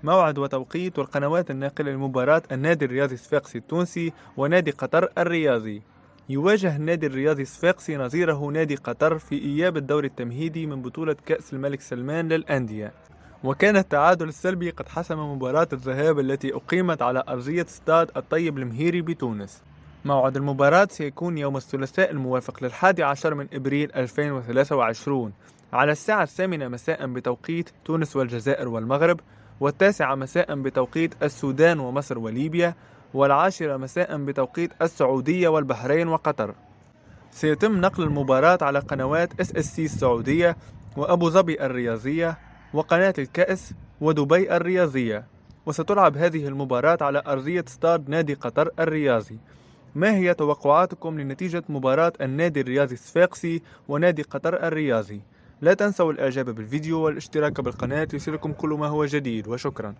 موعد وتوقيت والقنوات الناقلة لمباراة النادي الرياضي الصفاقسي التونسي ونادي قطر الرياضي. يواجه النادي الرياضي الصفاقسي نظيره نادي قطر في إياب الدور التمهيدي من بطولة كأس الملك سلمان للأندية. وكان التعادل السلبي قد حسم مباراة الذهاب التي أقيمت على أرضية استاد الطيب المهيري بتونس. موعد المباراة سيكون يوم الثلاثاء الموافق لل11 من إبريل 2023 على الساعة 8 مساء بتوقيت تونس والجزائر والمغرب، والتاسعة مساء بتوقيت السودان ومصر وليبيا، والعاشرة مساء بتوقيت السعودية والبحرين وقطر. سيتم نقل المباراة على قنوات SSC السعودية وأبو ظبي الرياضية وقناة الكأس ودبي الرياضية. وستلعب هذه المباراة على أرضية استاد نادي قطر الرياضي. ما هي توقعاتكم لنتيجة مباراة النادي الرياضي الصفاقسي ونادي قطر الرياضي؟ لا تنسوا الإعجاب بالفيديو والاشتراك بالقناة ليصلكم كل ما هو جديد، وشكرا.